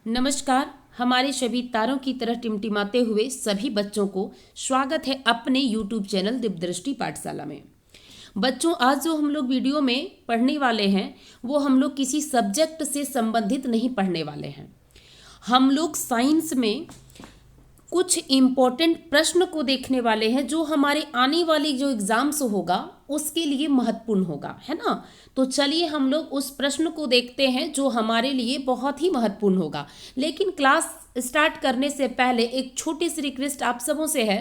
नमस्कार। हमारे सभी तारों की तरह टिमटिमाते हुए सभी बच्चों को स्वागत है अपने YouTube चैनल दिव्यदृष्टि पाठशाला में। बच्चों, आज जो हम लोग वीडियो में पढ़ने वाले हैं वो हम लोग किसी सब्जेक्ट से संबंधित नहीं पढ़ने वाले हैं। हम लोग साइंस में कुछ इम्पोर्टेंट प्रश्न को देखने वाले हैं जो हमारे आने वाले जो एग्जाम्स होगा उसके लिए महत्वपूर्ण होगा, है ना। तो चलिए हम लोग उस प्रश्न को देखते हैं जो हमारे लिए बहुत ही महत्वपूर्ण होगा। लेकिन क्लास स्टार्ट करने से पहले एक छोटी सी रिक्वेस्ट आप सबों से है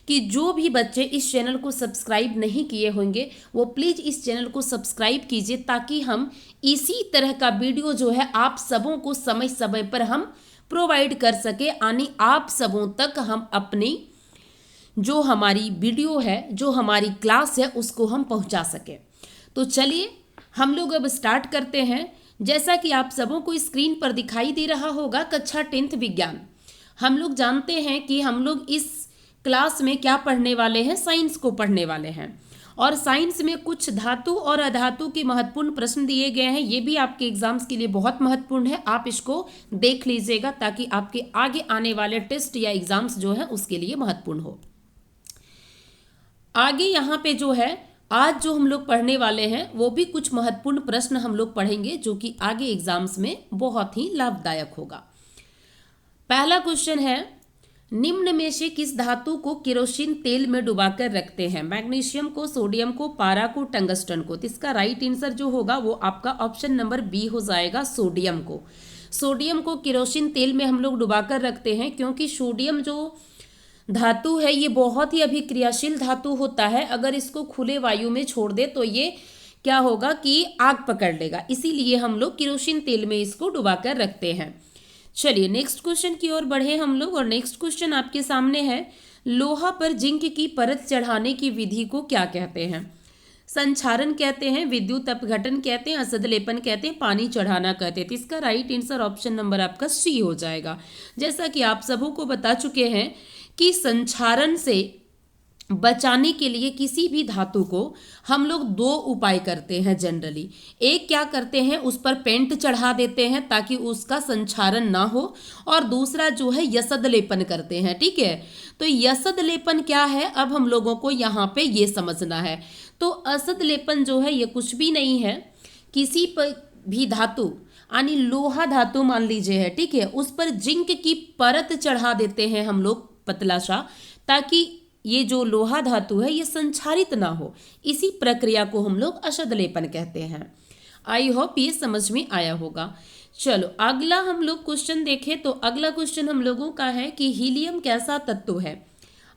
कि जो भी बच्चे इस चैनल को सब्सक्राइब नहीं किए होंगे वो प्लीज़ इस चैनल को सब्सक्राइब कीजिए, ताकि हम इसी तरह का वीडियो जो है आप सबों को समय समय पर हम प्रोवाइड कर सके, यानी आप सबों तक हम अपनी जो हमारी वीडियो है, जो हमारी क्लास है, उसको हम पहुंचा सके। तो चलिए हम लोग अब स्टार्ट करते हैं। जैसा कि आप सबों को स्क्रीन पर दिखाई दे रहा होगा, कक्षा 10th विज्ञान। हम लोग जानते हैं कि हम लोग इस क्लास में क्या पढ़ने वाले हैं, साइंस को पढ़ने वाले हैं। और साइंस में कुछ धातु और अधातु के महत्वपूर्ण प्रश्न दिए गए हैं। ये भी आपके एग्जाम्स के लिए बहुत महत्वपूर्ण है, आप इसको देख लीजिएगा ताकि आपके आगे आने वाले टेस्ट या एग्जाम्स जो है उसके लिए महत्वपूर्ण हो। आगे यहाँ पे जो है आज जो हम लोग पढ़ने वाले हैं वो भी कुछ महत्वपूर्ण प्रश्न हम लोग पढ़ेंगे जो कि आगे एग्जाम्स में बहुत ही लाभदायक होगा। पहला क्वेश्चन है, निम्न में से किस धातु को केरोसिन तेल में डुबाकर रखते हैं? मैग्नीशियम को, सोडियम को, पारा को, टंगस्टन को। तो इसका राइट आंसर जो होगा वो आपका ऑप्शन नंबर बी हो जाएगा, सोडियम को। सोडियम को केरोसिन तेल में हम लोग डुबाकर रखते हैं क्योंकि सोडियम जो धातु है ये बहुत ही अभिक्रियाशील धातु होता है। अगर इसको खुले वायु में छोड़ दे तो ये क्या होगा कि आग पकड़ लेगा, इसीलिए हम लोग केरोसिन तेल में इसको डुबाकर रखते हैं। चलिए नेक्स्ट क्वेश्चन की ओर बढ़े हम लोग, और नेक्स्ट क्वेश्चन आपके सामने है, लोहा पर जिंक की परत चढ़ाने की विधि को क्या कहते हैं? संक्षारण कहते हैं, विद्युत अपघटन कहते हैं, असद लेपन कहते हैं, पानी चढ़ाना कहते हैं। तो इसका राइट आंसर ऑप्शन नंबर आपका सी हो जाएगा। जैसा कि आप सबों को बता चुके हैं कि संक्षारण से बचाने के लिए किसी भी धातु को हम लोग दो उपाय करते हैं जनरली। एक क्या करते हैं, उस पर पेंट चढ़ा देते हैं ताकि उसका संक्षारण ना हो, और दूसरा जो है यसद लेपन करते हैं। ठीक है, तो यसद लेपन क्या है अब हम लोगों को यहाँ पे ये समझना है। तो असद लेपन जो है ये कुछ भी नहीं है, किसी पर भी धातु यानी लोहा धातु मान लीजिए है, ठीक है, उस पर जिंक की परत चढ़ा देते हैं हम लोग पतला सा, ताकि ये जो लोहा धातु है ये संक्षारित ना हो। इसी प्रक्रिया को हम लोग असद लेपन कहते हैं। आई होप ये समझ में आया होगा। चलो अगला हम लोग क्वेश्चन देखें तो अगला क्वेश्चन हम लोगों का है कि हीलियम कैसा तत्व है?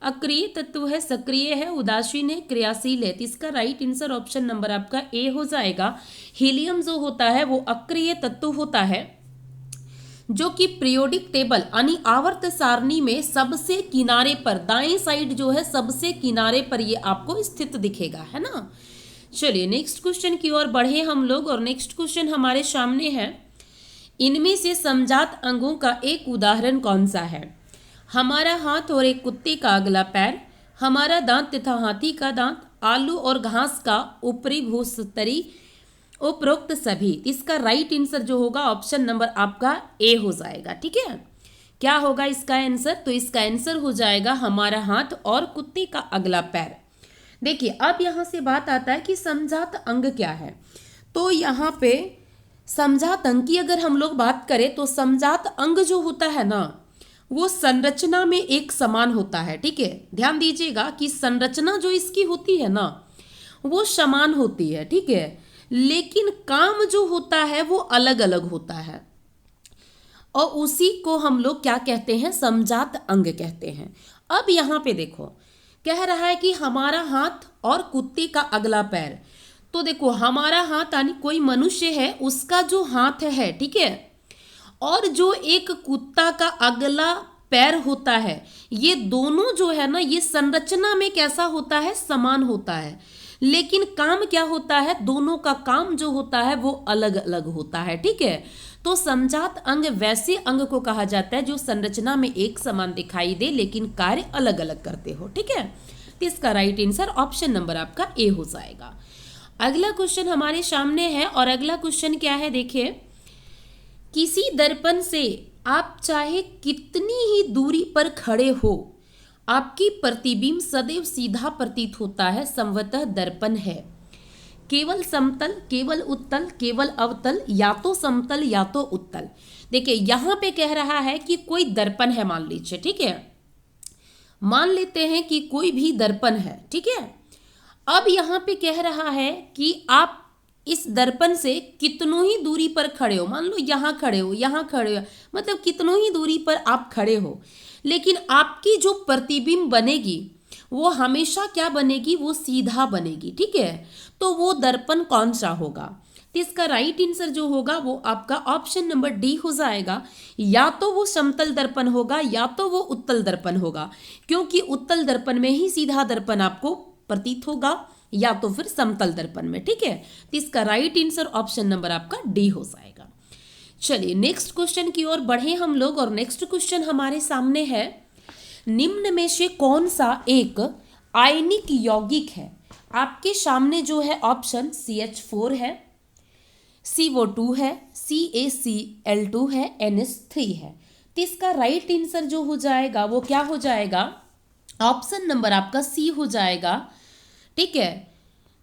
अक्रिय तत्व है, सक्रिय है, उदासीन है, क्रियाशील है। तो इसका राइट आंसर ऑप्शन नंबर आपका ए हो जाएगा। हीलियम जो होता है वो अक्रिय तत्व होता है जो कि पीरियोडिक टेबल यानी आवर्त सारणी में सबसे किनारे पर, दाएं साइड जो है सबसे किनारे पर ये आपको स्थित दिखेगा, है ना। चलिए नेक्स्ट क्वेश्चन की ओर बढ़े हम लोग, और नेक्स्ट क्वेश्चन हमारे सामने है, इनमें से समजात अंगों का एक उदाहरण कौन सा है? हमारा हाथ और एक कुत्ते का अगला पैर, हमारा दांत तथा हाथी का दांत, आलू और घास का ऊपरी भूस्तरी, उपरोक्त सभी। इसका राइट आंसर जो होगा ऑप्शन नंबर आपका ए हो जाएगा। ठीक है, क्या होगा इसका आंसर? तो इसका आंसर हो जाएगा हमारा हाथ और कुत्ते का अगला पैर। देखिए अब यहां से बात आता है कि समजात अंग क्या है। तो यहां पे समजात अंग की अगर हम लोग बात करें तो समजात अंग जो होता है ना वो संरचना में एक समान होता है। ठीक है, ध्यान दीजिएगा कि संरचना जो इसकी होती है ना वो समान होती है, ठीक है, लेकिन काम जो होता है वो अलग अलग होता है, और उसी को हम लोग क्या कहते हैं? समजात अंग कहते हैं। अब यहाँ पे देखो कह रहा है कि हमारा हाथ और कुत्ते का अगला पैर। तो देखो हमारा हाथ यानी कोई मनुष्य है उसका जो हाथ है, ठीक है, और जो एक कुत्ता का अगला पैर होता है, ये दोनों जो है ना ये संरचना में कैसा होता है? समान होता है, लेकिन काम क्या होता है? दोनों का काम जो होता है वो अलग अलग होता है। ठीक है, तो समजात अंग वैसे अंग को कहा जाता है जो संरचना में एक समान दिखाई दे लेकिन कार्य अलग अलग करते हो। ठीक है, तो इसका राइट आंसर ऑप्शन नंबर आपका ए हो जाएगा। अगला क्वेश्चन हमारे सामने है, और अगला क्वेश्चन क्या है देखिए किसी दर्पण से आप चाहे कितनी ही दूरी पर खड़े हो, आपकी प्रतिबिंब सदैव सीधा प्रतीत होता है, संभवतः दर्पण है। केवल समतल, केवल उत्तल, केवल अवतल, या तो समतल या तो उत्तल। देखिए यहां पे कह रहा है कि कोई दर्पण है, मान लीजिए, ठीक है, मान लेते हैं कि कोई भी दर्पण है, ठीक है। अब यहां पे कह रहा है कि आप इस दर्पण से कितनों ही दूरी पर खड़े हो, मान लो यहां खड़े हो, यहां खड़े हो, मतलब कितनों ही दूरी पर आप खड़े हो, लेकिन आपकी जो प्रतिबिंब बनेगी वो हमेशा क्या बनेगी, वो सीधा बनेगी, ठीक है। तो वो दर्पण कौन सा होगा? तो इसका राइट आंसर जो होगा वो आपका ऑप्शन नंबर डी हो जाएगा। या तो वो समतल दर्पण होगा या तो वो उत्तल दर्पण होगा, क्योंकि उत्तल दर्पण में ही सीधा दर्पण आपको प्रतीत होगा, या तो फिर समतल दर्पण में, ठीक है। तो इसका राइट आंसर ऑप्शन नंबर आपका डी हो जाएगा। चलिए नेक्स्ट क्वेश्चन की ओर बढ़े हम लोग, और नेक्स्ट क्वेश्चन हमारे सामने है, निम्न में से कौन सा एक आयनिक यौगिक है? आपके सामने जो है ऑप्शन CH4 है, CO2 है, CaCl2 है, NH3 है। तो इसका राइट आंसर जो हो जाएगा वो क्या हो जाएगा? ऑप्शन नंबर आपका सी हो जाएगा, ठीक है,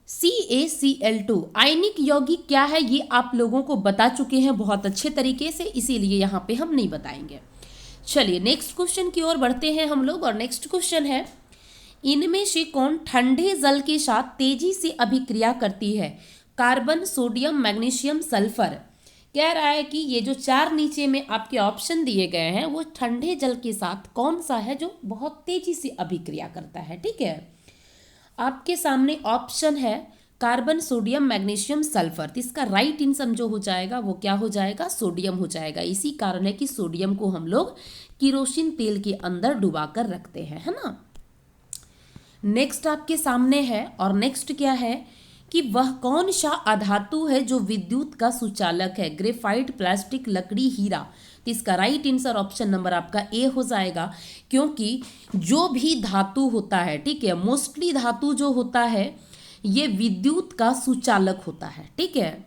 CaCl2। आयनिक यौगिक क्या है ये आप लोगों को बता चुके हैं बहुत अच्छे तरीके से, इसीलिए यहाँ पे हम नहीं बताएंगे। चलिए नेक्स्ट क्वेश्चन की ओर बढ़ते हैं हम लोग, और नेक्स्ट क्वेश्चन है, इनमें से कौन ठंडे जल के साथ तेजी से अभिक्रिया करती है? Carbon, sodium, magnesium, sulphur. कह रहा है कि ये जो 4 नीचे में आपके ऑप्शन दिए गए हैं वो ठंडे जल के साथ कौन सा है जो बहुत तेजी से अभिक्रिया करता है, ठीक है। आपके सामने ऑप्शन है कार्बन, सोडियम, मैग्नीशियम, सल्फर। तो इसका राइट आंसर जो हो जाएगा वो क्या हो जाएगा? सोडियम हो जाएगा। इसी कारण है कि सोडियम को हम लोग किरोसिन तेल के अंदर डुबा कर रखते हैं, है ना। नेक्स्ट आपके सामने है, और नेक्स्ट क्या है कि वह कौन सा अधातु है जो विद्युत का सुचालक है? ग्रेफाइट, प्लास्टिक, लकड़ी, हीरा। तो इसका राइट आंसर ऑप्शन नंबर आपका ए हो जाएगा, क्योंकि जो भी धातु होता है, ठीक है, मोस्टली धातु जो होता है ये विद्युत का सुचालक होता है, ठीक है।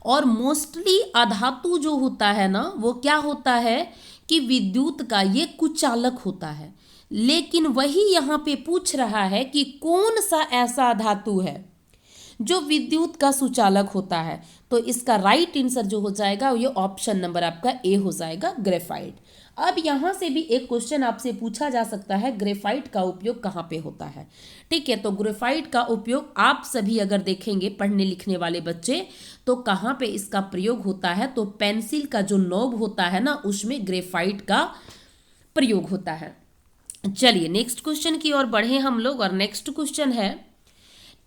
और मोस्टली अधातु जो होता है ना वो क्या होता है कि विद्युत का ये कुचालक होता है। लेकिन वही यहाँ पे पूछ रहा है कि कौन सा ऐसा धातु है जो विद्युत का सुचालक होता है। तो इसका राइट आंसर जो हो जाएगा ये ऑप्शन नंबर आपका ए हो जाएगा, ग्रेफाइट। अब यहाँ से भी एक क्वेश्चन आपसे पूछा जा सकता है, ग्रेफाइट का उपयोग कहाँ पे होता है, ठीक है। तो ग्रेफाइट का उपयोग आप सभी अगर देखेंगे पढ़ने लिखने वाले बच्चे, तो कहाँ पे इसका प्रयोग होता है? तो पेंसिल का जो नोब होता है ना उसमें ग्रेफाइट का प्रयोग होता है। चलिए नेक्स्ट क्वेश्चन की ओर बढ़े हम लोग, और नेक्स्ट क्वेश्चन है,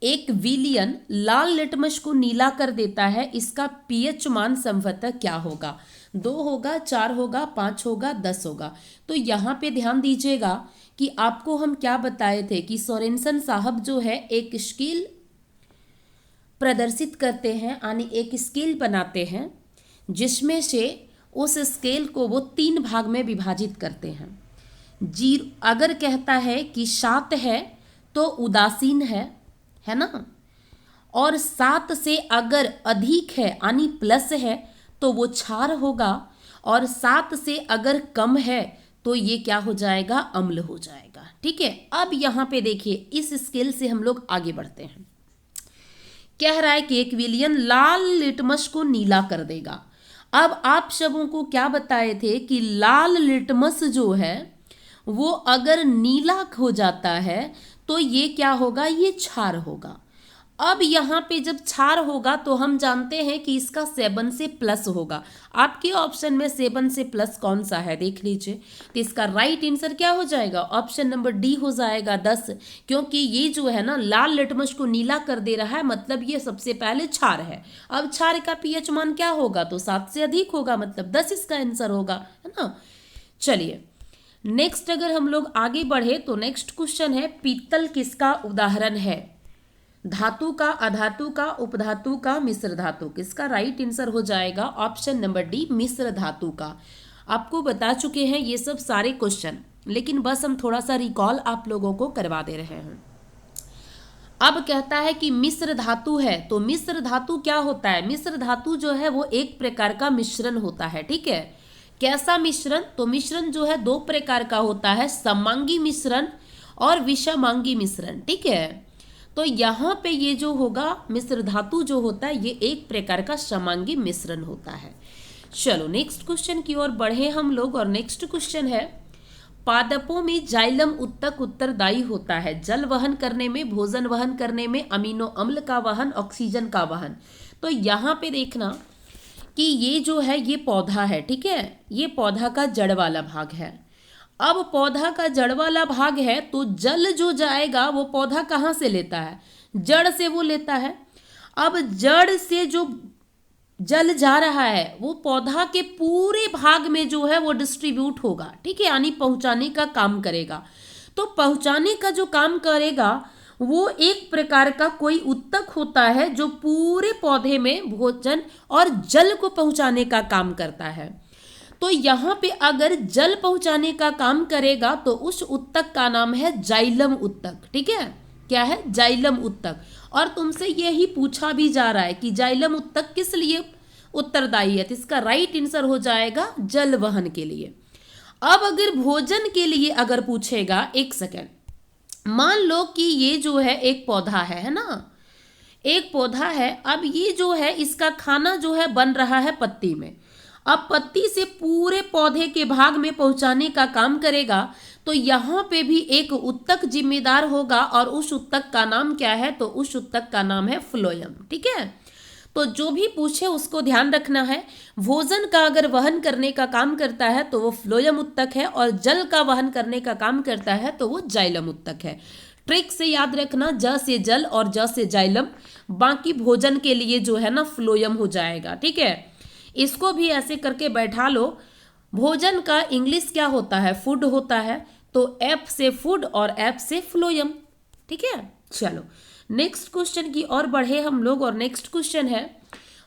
एक विलयन लाल लिटमस को नीला कर देता है, इसका पीएच मान संभवतः क्या होगा? 2 होगा, 4 होगा, 5 होगा, 10 होगा। तो यहाँ पे ध्यान दीजिएगा कि आपको हम क्या बताए थे कि सोरेनसन साहब जो है एक स्केल प्रदर्शित करते हैं, यानी एक स्केल बनाते हैं जिसमें से उस स्केल को वो 3 भाग में विभाजित करते हैं। अगर कहता है कि 7 है तो उदासीन है ना, और 7 से अगर अधिक है यानी प्लस है तो वो क्षार होगा, और 7 से अगर कम है तो ये क्या हो जाएगा? अम्ल हो जाएगा, ठीक है। अब यहाँ पे देखिए इस स्केल से हम लोग आगे बढ़ते हैं। कह रहा है कि एक विलयन लाल लिटमस को नीला कर देगा। अब आप सबों को क्या बताए थे कि लाल लिटमस जो है वो अगर नीला हो जाता है तो ये क्या होगा? ये क्षार होगा। अब यहाँ पे जब क्षार होगा तो हम जानते हैं कि इसका 7 से प्लस होगा। आपके ऑप्शन में 7 से प्लस कौन सा है देख लीजिए। तो इसका राइट आंसर क्या हो जाएगा? ऑप्शन नंबर डी हो जाएगा, 10। क्योंकि ये जो है ना लाल लिटमस को नीला कर दे रहा है, मतलब ये सबसे पहले क्षार है। अब क्षार का पीएच मान क्या होगा? तो 7 से अधिक होगा, मतलब 10 इसका आंसर होगा, है ना। चलिए नेक्स्ट अगर हम लोग आगे बढ़े तो नेक्स्ट क्वेश्चन है, पीतल किसका उदाहरण है? धातु का, अधातु का, उपधातु का, मिश्र धातु। किसका राइट आंसर हो जाएगा? ऑप्शन नंबर डी, मिश्र धातु का। आपको बता चुके हैं ये सब सारे क्वेश्चन, लेकिन बस हम थोड़ा सा रिकॉल आप लोगों को करवा दे रहे हैं। अब कहता है कि मिश्र धातु है, तो मिश्र धातु क्या होता है? मिश्र धातु जो है वो एक प्रकार का मिश्रण होता है, ठीक है। कैसा मिश्रण? तो मिश्रण जो है दो प्रकार का होता है, समांगी मिश्रण और विषमांगी मिश्रण, ठीक है। तो यहाँ पे ये जो होगा मिश्र धातु जो होता है ये एक प्रकार का समांगी मिश्रण होता है। चलो नेक्स्ट क्वेश्चन की ओर बढ़े हम लोग, और नेक्स्ट क्वेश्चन है, पादपों में जाइलम उत्तक उत्तरदायी होता है जल वहन करने में, भोजन वहन करने में, अमीनो अम्ल का वहन, ऑक्सीजन का वहन। तो यहाँ पे देखना कि ये जो है ये पौधा है, ठीक है, ये पौधा का जड़ वाला भाग है। अब पौधा का जड़ वाला भाग है तो जल जो जाएगा वो पौधा कहाँ से लेता है? जड़ से वो लेता है। अब जड़ से जो जल जा रहा है वो पौधा के पूरे भाग में जो है वो डिस्ट्रीब्यूट होगा, ठीक है, यानी पहुंचाने का काम करेगा। तो पहुंचाने का जो काम करेगा वो एक प्रकार का कोई उत्तक होता है जो पूरे पौधे में भोजन और जल को पहुंचाने का काम करता है। तो यहाँ पे अगर जल पहुंचाने का काम करेगा तो उस उत्तक का नाम है जाइलम उत्तक, ठीक है। क्या है? जाइलम उत्तक। और तुमसे यही पूछा भी जा रहा है कि जाइलम उत्तक किस लिए उत्तरदायी है, तो इसका राइट आंसर हो जाएगा जल वहन के लिए। अब अगर भोजन के लिए अगर पूछेगा, एक सेकेंड, मान लो कि ये जो है एक पौधा है ना, एक पौधा है। अब ये जो है इसका खाना जो है बन रहा है पत्ती में। अब पत्ती से पूरे पौधे के भाग में पहुंचाने का काम करेगा, तो यहाँ पे भी एक उत्तक जिम्मेदार होगा, और उस उत्तक का नाम क्या है? तो उस उत्तक का नाम है फ्लोएम, ठीक है। तो जो भी पूछे उसको ध्यान रखना है। भोजन का अगर वहन करने का काम करता है तो वो फ्लोएम उत्तक है, और जल का वहन करने का काम करता है तो वो जाइलम उत्तक है। ट्रिक से याद रखना, ज से जल और ज से जाइलम, बाकी भोजन के लिए जो है ना फ्लोएम हो जाएगा, ठीक है। इसको भी ऐसे करके बैठा लो। भोजन का इंग्लिश क्या होता है? फूड होता है। तो एफ से फूड और एफ से फ्लोएम, ठीक है। चलो नेक्स्ट क्वेश्चन की ओर बढ़े हम लोग, और नेक्स्ट क्वेश्चन है,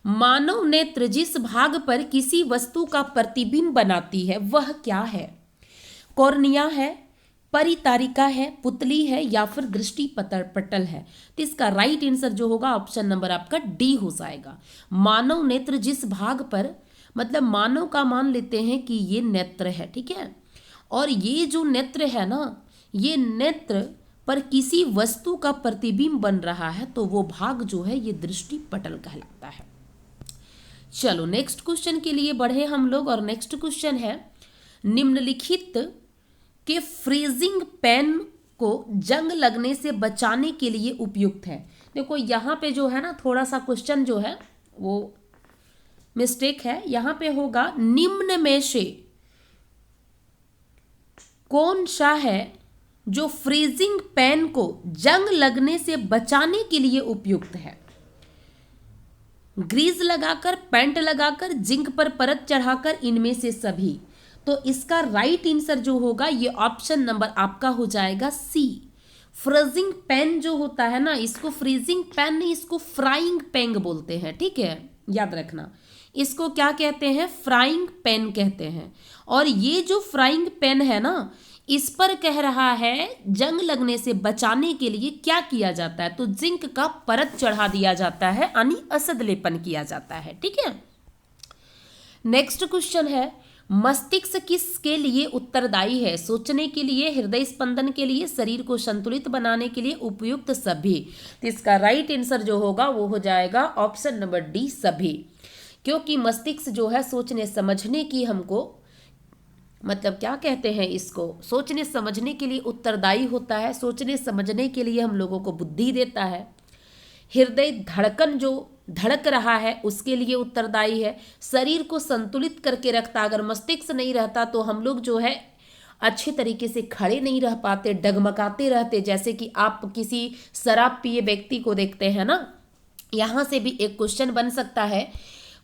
मानव नेत्र जिस भाग पर किसी वस्तु का प्रतिबिंब बनाती है वह क्या है? कॉर्निया है, परितारिका है, पुतली है, या फिर दृष्टि पटल है? तो इसका राइट आंसर जो होगा ऑप्शन नंबर आपका डी हो जाएगा। मानव नेत्र जिस भाग पर, मतलब मानव का मान लेते हैं कि ये नेत्र है, ठीक है, और ये जो नेत्र है ना, ये नेत्र पर किसी वस्तु का प्रतिबिंब बन रहा है तो वो भाग जो है ये दृष्टि पटल कहलाता है। चलो नेक्स्ट क्वेश्चन के लिए बढ़े हम लोग, और नेक्स्ट क्वेश्चन है, निम्नलिखित के फ्रीजिंग पैन को जंग लगने से बचाने के लिए उपयुक्त है। देखो यहाँ पे जो है ना थोड़ा सा क्वेश्चन जो है वो मिस्टेक है। यहाँ पे होगा निम्न में से कौन सा है जो फ्रीजिंग पैन को जंग लगने से बचाने के लिए उपयुक्त है? ग्रीस लगाकर, पेंट लगाकर, जिंक पर परत चढ़ाकर, इनमें से सभी। तो इसका राइट आंसर जो होगा ये ऑप्शन नंबर आपका हो जाएगा सी। फ्रीजिंग पैन जो होता है ना, इसको फ्रीजिंग पैन नहीं, इसको फ्राइंग पैन बोलते हैं, ठीक है, याद रखना। इसको क्या कहते हैं? फ्राइंग पैन कहते हैं। और ये जो फ्राइंग पैन है ना, इस पर कह रहा है जंग लगने से बचाने के लिए क्या किया जाता है? तो जिंक का परत चढ़ा दिया जाता है, यानी असद लेपन किया जाता है, ठीक है। नेक्स्ट क्वेश्चन है, मस्तिष्क किसके लिए उत्तरदायी है? सोचने के लिए, हृदय स्पंदन के लिए, शरीर को संतुलित बनाने के लिए, उपयुक्त सभी। तो इसका राइट आंसर जो होगा वो हो जाएगा ऑप्शन नंबर डी, सभी। क्योंकि मस्तिष्क जो है सोचने समझने की हमको, मतलब क्या कहते हैं इसको, सोचने समझने के लिए उत्तरदायी होता है। सोचने समझने के लिए हम लोगों को बुद्धि देता है। हृदय धड़कन जो धड़क रहा है उसके लिए उत्तरदायी है। शरीर को संतुलित करके रखता, अगर मस्तिष्क नहीं रहता तो हम लोग जो है अच्छे तरीके से खड़े नहीं रह पाते, डगमगाते रहते। जैसे कि आप किसी शराब पिए व्यक्ति को देखते हैं ना, यहाँ से भी एक क्वेश्चन बन सकता है।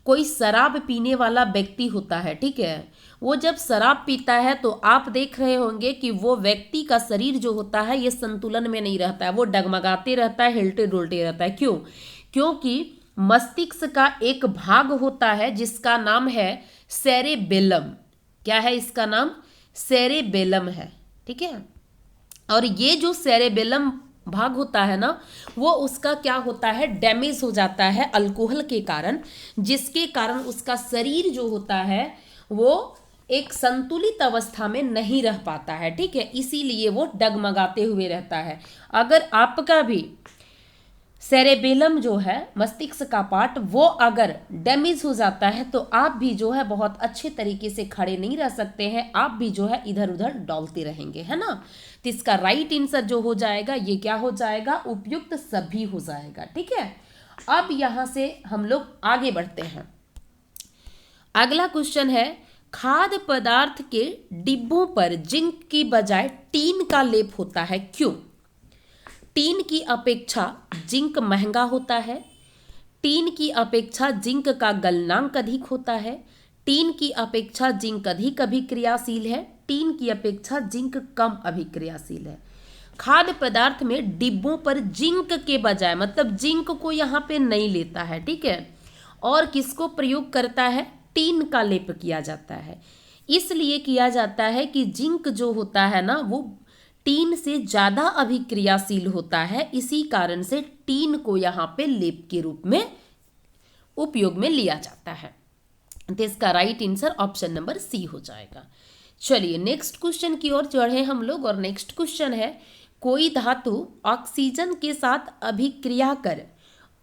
कोई शराब पीने वाला व्यक्ति होता है, ठीक है, वो जब शराब पीता है तो आप देख रहे होंगे कि वो व्यक्ति का शरीर जो होता है ये संतुलन में नहीं रहता है, वो डगमगाते रहता है, हिलते डुलते रहता है। क्यों? क्योंकि मस्तिष्क का एक भाग होता है जिसका नाम है सेरेबेलम। क्या है इसका नाम? सेरेबेलम है, ठीक है। और ये जो सेरेबेलम भाग होता है ना, वो उसका क्या होता है, डैमेज हो जाता है अल्कोहल के कारण, जिसके कारण उसका शरीर जो होता है वो एक संतुलित अवस्था में नहीं रह पाता है। ठीक है, इसीलिए वो डगमगाते हुए रहता है। अगर आपका भी सेरेबेलम जो है, मस्तिष्क का पार्ट, वो अगर डैमेज हो जाता है तो आप भी जो है बहुत अच्छे तरीके से खड़े नहीं रह सकते हैं, आप भी जो है इधर उधर डोलते रहेंगे, है ना। तो इसका राइट आंसर जो हो जाएगा ये क्या हो जाएगा, उपयुक्त सभी हो जाएगा। ठीक है, अब यहां से हम लोग आगे बढ़ते हैं। अगला क्वेश्चन है, खाद्य पदार्थ के डिब्बों पर जिंक की बजाय टीन का लेप होता है, क्यों? टीन की अपेक्षा जिंक महंगा होता है, टीन की अपेक्षा जिंक का गलनांक अधिक होता है, टीन की अपेक्षा जिंक अधिक अभिक्रियाशील है, टीन की अपेक्षा जिंक कम अभिक्रियाशील है। खाद्य पदार्थ में डिब्बों पर जिंक के बजाय, मतलब जिंक को यहाँ पे नहीं लेता है, ठीक है, और किसको प्रयोग करता है, टीन का लेप किया जाता है। इसलिए किया जाता है कि जिंक जो होता है ना वो टीन से ज्यादा अभिक्रियाशील होता है, इसी कारण से टीन को यहाँ पे लेप के रूप में उपयोग में लिया जाता है। तो इसका right answer option number C हो जाएगा। चलिए नेक्स्ट क्वेश्चन की ओर चढ़े हम लोग, और नेक्स्ट क्वेश्चन है, कोई धातु ऑक्सीजन के साथ अभिक्रिया कर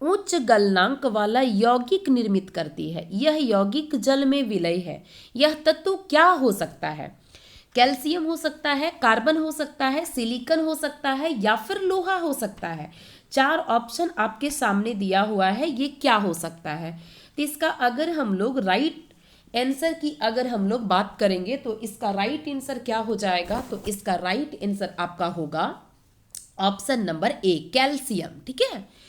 उच्च गलनांक वाला यौगिक निर्मित करती है, यह यौगिक जल में विलय है, यह तत्व क्या हो सकता है? कैल्शियम हो सकता है, कार्बन हो सकता है, सिलिकॉन हो सकता है, या फिर लोहा हो सकता है। 4 ऑप्शन आपके सामने दिया हुआ है, ये क्या हो सकता है? तो इसका अगर हम लोग राइट आंसर की अगर हम लोग बात करेंगे तो इसका राइट आंसर क्या हो जाएगा, तो इसका राइट आंसर आपका होगा ऑप्शन नंबर ए, कैल्शियम। ठीक है,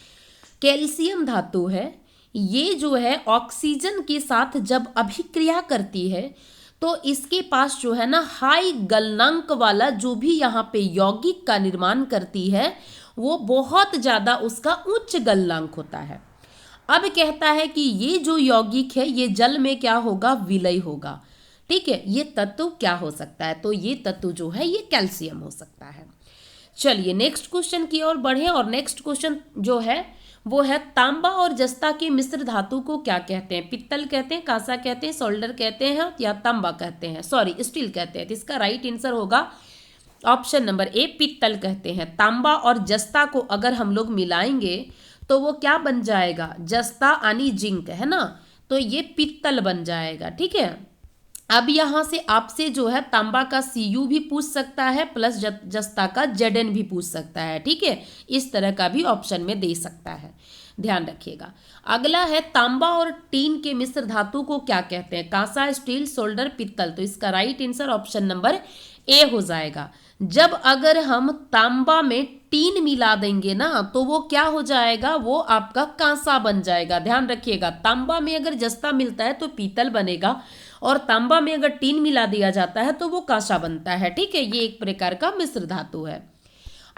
कैल्शियम धातु है, ये जो है ऑक्सीजन के साथ जब अभिक्रिया करती है तो इसके पास जो है ना हाई गलनांक वाला जो भी यहाँ पे यौगिक का निर्माण करती है वो बहुत ज्यादा उसका उच्च गलनांक होता है। अब कहता है कि ये जो यौगिक है ये जल में क्या होगा, विलय होगा। ठीक है, ये तत्व क्या हो सकता है, तो ये तत्व जो है ये कैल्शियम हो सकता है। चलिए नेक्स्ट क्वेश्चन की ओर बढ़े, और नेक्स्ट क्वेश्चन जो है वो है, तांबा और जस्ता के मिश्र धातु को क्या कहते हैं? पित्तल कहते हैं, कांसा कहते हैं, सोल्डर कहते हैं, या तांबा कहते हैं, सॉरी स्टील कहते हैं। तो इसका राइट आंसर होगा ऑप्शन नंबर ए, पित्तल कहते हैं। तांबा और जस्ता को अगर हम लोग मिलाएंगे तो वो क्या बन जाएगा, जस्ता यानी जिंक, है ना, तो ये पित्तल बन जाएगा। ठीक है, अब यहां से आपसे जो है तांबा का Cu भी पूछ सकता है, प्लस जस्ता का Zn भी पूछ सकता है। ठीक है, इस तरह का भी ऑप्शन में दे सकता है, ध्यान रखिएगा। अगला है, तांबा और टीन के मिश्र धातु को क्या कहते हैं? कांसा, स्टील, सोल्डर, पित्तल। तो इसका right answer option number A हो जाएगा। जब अगर हम तांबा में टीन मिला देंगे ना तो वो क्या हो जाएगा, वो आपका कांसा बन जाएगा। ध्यान रखिएगा, तांबा में अगर जस्ता मिलता है तो पीतल बनेगा, और तांबा में अगर टीन मिला दिया जाता है तो वो कांसा बनता है। ठीक है, ये एक प्रकार का मिश्र धातु है।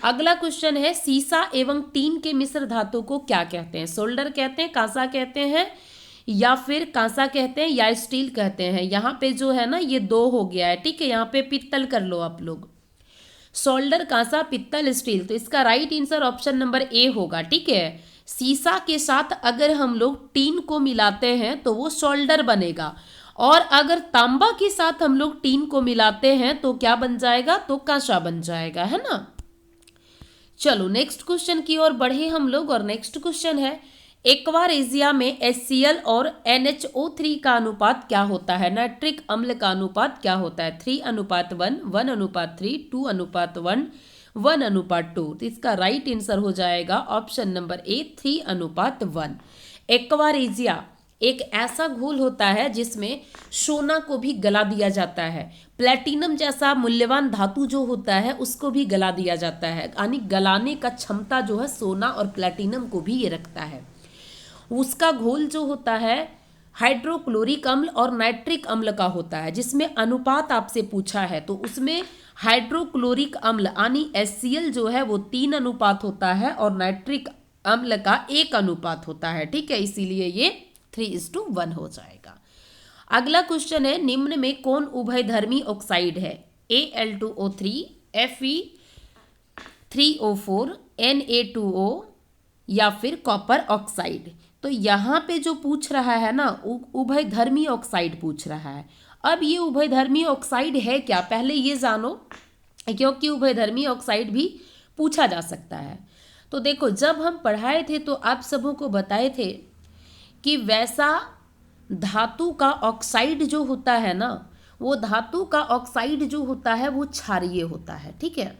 अगला क्वेश्चन है, सीसा एवं टीन के मिश्र धातु को क्या कहते हैं? सोल्डर कहते हैं, कांसा कहते हैं, या फिर कांसा कहते हैं, या स्टील कहते हैं। यहाँ पे जो है ना ये 2 हो गया है। ठीक है, यहाँ पे पित्तल कर लो आप लोग, सोल्डर, कांसा, पित्तल, स्टील। तो इसका right answer option number A होगा। ठीक है, सीसा के साथ अगर हम लोग टीन को मिलाते हैं तो वो सोल्डर बनेगा, और अगर तांबा के साथ हम लोग टीन को मिलाते हैं तो क्या बन जाएगा, तो कांसा बन जाएगा, है ना। चलो नेक्स्ट क्वेश्चन की ओर बढ़े हम लोग, और नेक्स्ट क्वेश्चन है, एक्वारेजिया में HCl और NHO3 का अनुपात क्या होता है? नाइट्रिक अम्ल का अनुपात क्या होता है? 3:1, 1:3, 2:1, 1:2। तो इसका राइट आंसर हो जाएगा ऑप्शन नंबर ए, 3:1। एक्वारेजिया एक ऐसा घोल होता है जिसमें सोना को भी गला दिया जाता है, प्लेटिनम जैसा मूल्यवान धातु जो होता है उसको भी गला दिया जाता है, यानी गलाने का क्षमता जो है सोना और प्लेटिनम को भी ये रखता है। उसका घोल जो होता है हाइड्रोक्लोरिक अम्ल और नाइट्रिक अम्ल का होता है, जिसमें अनुपात आपसे पूछा है तो उसमें हाइड्रोक्लोरिक अम्ल यानी HCl जो है वो 3 अनुपात होता है, और नाइट्रिक अम्ल का 1 अनुपात होता है। ठीक है, इसीलिए ये 3:1 हो जाएगा। अगला क्वेश्चन है, निम्न में कौन उभयधर्मी ऑक्साइड है? Al2O3, Fe3O4, Na2O या फिर कॉपर ऑक्साइड। तो यहाँ पे जो पूछ रहा है ना, उभयधर्मी ऑक्साइड पूछ रहा है। अब ये उभयधर्मी ऑक्साइड है क्या, पहले ये जानो, क्योंकि उभयधर्मी ऑक्साइड भी पूछा जा सकता है। तो देखो, जब हम पढ़ाए थे तो आप सबों को बताए थे कि वैसा धातु का ऑक्साइड जो होता है ना, वो धातु का ऑक्साइड जो होता है वो क्षारीय होता है, ठीक है।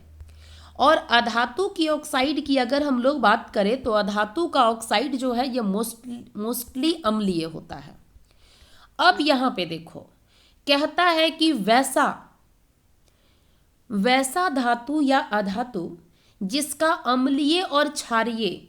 और अधातु की ऑक्साइड की अगर हम लोग बात करें तो अधातु का ऑक्साइड जो है ये मोस्टली अम्लीय होता है। अब यहाँ पे देखो, कहता है कि वैसा धातु या अधातु जिसका अम्लीय और क्षारीय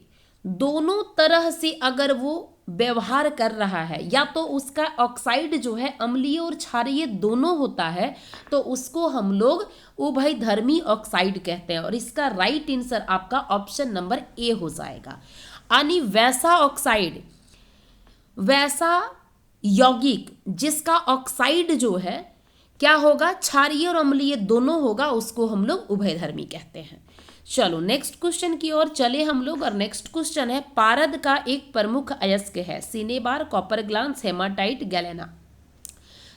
दोनों तरह से अगर वो व्यवहार कर रहा है, या तो उसका ऑक्साइड जो है अम्लीय और क्षारीय दोनों होता है, तो उसको हम लोग उभयधर्मी ऑक्साइड कहते हैं। और इसका राइट आंसर आपका ऑप्शन नंबर ए हो जाएगा। यानी वैसा ऑक्साइड, वैसा यौगिक जिसका ऑक्साइड जो है क्या होगा, क्षारीय और अम्लीय दोनों होगा, उसको हम लोग उभयधर्मी कहते हैं। चलो नेक्स्ट क्वेश्चन की ओर चले हम लोग। और नेक्स्ट क्वेश्चन है, पारद का एक प्रमुख अयस्क है, cinnabar, copper glance, hematite, galena.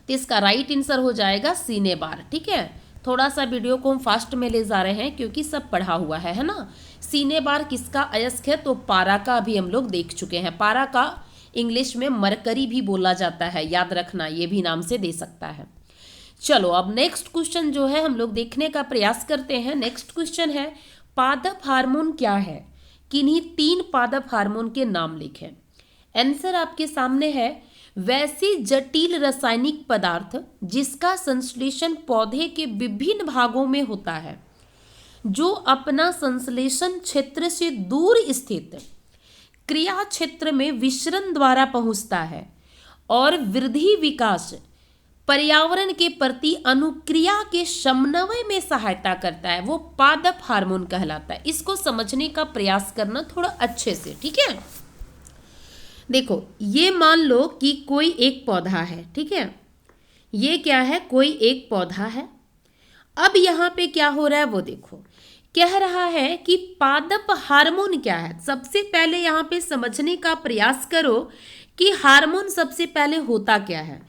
तो इसका राइट आंसर हो जाएगा सिनेबार, ठीक है। थोड़ा सा वीडियो को हम फास्ट में ले जा रहे हैं क्योंकि सब पढ़ा हुआ है ना। सिनेबार किसका अयस्क है, तो पारा का भी हम लोग देख चुके हैं। पारा का इंग्लिश में मरकरी भी बोला जाता है, याद रखना, ये भी नाम से दे सकता है। चलो अब नेक्स्ट क्वेश्चन जो है हम लोग देखने का प्रयास करते हैं। नेक्स्ट क्वेश्चन है, पादप हार्मोन क्या है, किन्हीं 3 पादप हार्मोन के नाम लिखें। आंसर आपके सामने है, वैसी जटिल रासायनिक पदार्थ जिसका संश्लेषण पौधे के विभिन्न भागों में होता है, जो अपना संश्लेषण क्षेत्र से दूर स्थित क्रिया क्षेत्र में विसरण द्वारा पहुंचता है और वृद्धि विकास पर्यावरण के प्रति अनुक्रिया के समन्वय में सहायता करता है, वो पादप हार्मोन कहलाता है। इसको समझने का प्रयास करना थोड़ा अच्छे से, ठीक है। देखो, ये मान लो कि कोई एक पौधा है, ठीक है। ये क्या है, कोई एक पौधा है। अब यहाँ पे क्या हो रहा है वो देखो, कह रहा है कि पादप हार्मोन क्या है। सबसे पहले यहाँ पे समझने का प्रयास करो कि हार्मोन सबसे पहले होता क्या है।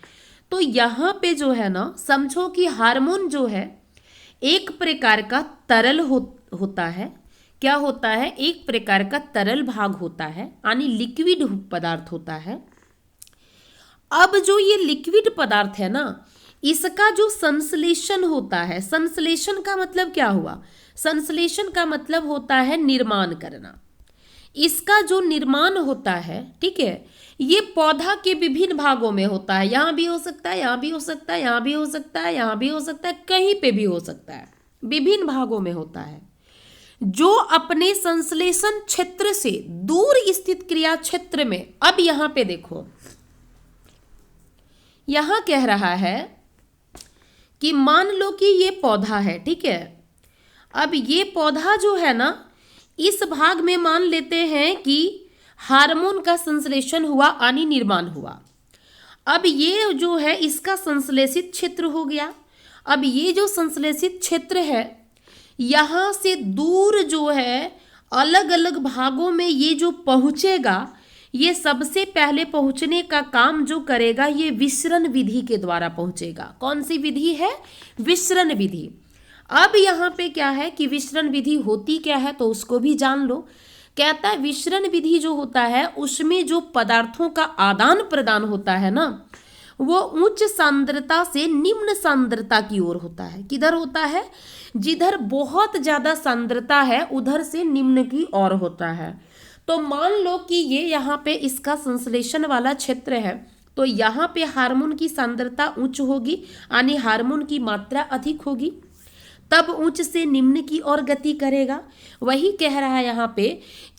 तो यहाँ पे जो है ना, समझो कि हार्मोन जो है एक प्रकार का तरल होता है। क्या होता है, एक प्रकार का तरल भाग होता है, यानी लिक्विड पदार्थ होता है। अब जो ये लिक्विड पदार्थ है ना, इसका जो संश्लेषण होता है, संश्लेषण का मतलब क्या हुआ, संश्लेषण का मतलब होता है निर्माण करना। इसका जो निर्माण होता है, ठीक है, ये पौधा के विभिन्न भागों में होता है। यहाँ भी हो सकता है, यहाँ भी हो सकता है, यहाँ भी हो सकता है, यहाँ भी हो सकता है, कहीं पे भी हो सकता है, विभिन्न भागों में होता है, जो अपने संश्लेषण क्षेत्र से दूर स्थित क्रिया क्षेत्र में। अब यहाँ पे देखो, यहाँ कह रहा है कि मान लो कि ये पौधा है, ठीक है। अब ये पौधा जो है ना, इस भाग में मान लेते हैं कि हार्मोन का संश्लेषण हुआ, यानी निर्माण हुआ। अब ये जो है इसका संश्लेषित क्षेत्र हो गया। अब ये जो संश्लेषित क्षेत्र है, यहाँ से दूर जो है अलग अलग भागों में ये जो पहुँचेगा, ये सबसे पहले पहुँचने का काम जो करेगा, ये विसरण विधि के द्वारा पहुँचेगा। कौन सी विधि है, विसरण विधि। अब यहाँ पे क्या है कि विसरण विधि होती क्या है, तो उसको भी जान लो। कहता है विसरण विधि जो होता है उसमें जो पदार्थों का आदान प्रदान होता है ना, वो उच्च सांद्रता से निम्न सांद्रता की ओर होता है। किधर होता है, जिधर बहुत ज्यादा सांद्रता है उधर से निम्न की ओर होता है। तो मान लो कि ये यहाँ पे इसका संश्लेषण वाला क्षेत्र है, तो यहाँ पे हार्मोन की सांद्रता उच्च होगी, यानी हार्मोन की मात्रा अधिक होगी, तब उच्च से निम्न की ओर गति करेगा। वही कह रहा है यहाँ पे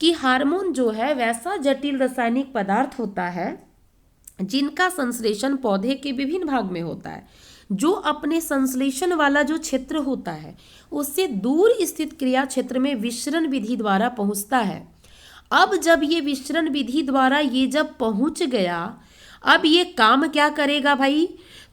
कि हार्मोन जो है वैसा जटिल रासायनिक पदार्थ होता है जिनका संश्लेषण पौधे के विभिन्न भाग में होता है, जो अपने संश्लेषण वाला जो क्षेत्र होता है उससे दूर स्थित क्रिया क्षेत्र में विसरण विधि द्वारा पहुंचता है। अब जब ये विसरण विधि द्वारा ये जब पहुंच गया, अब ये काम क्या करेगा भाई,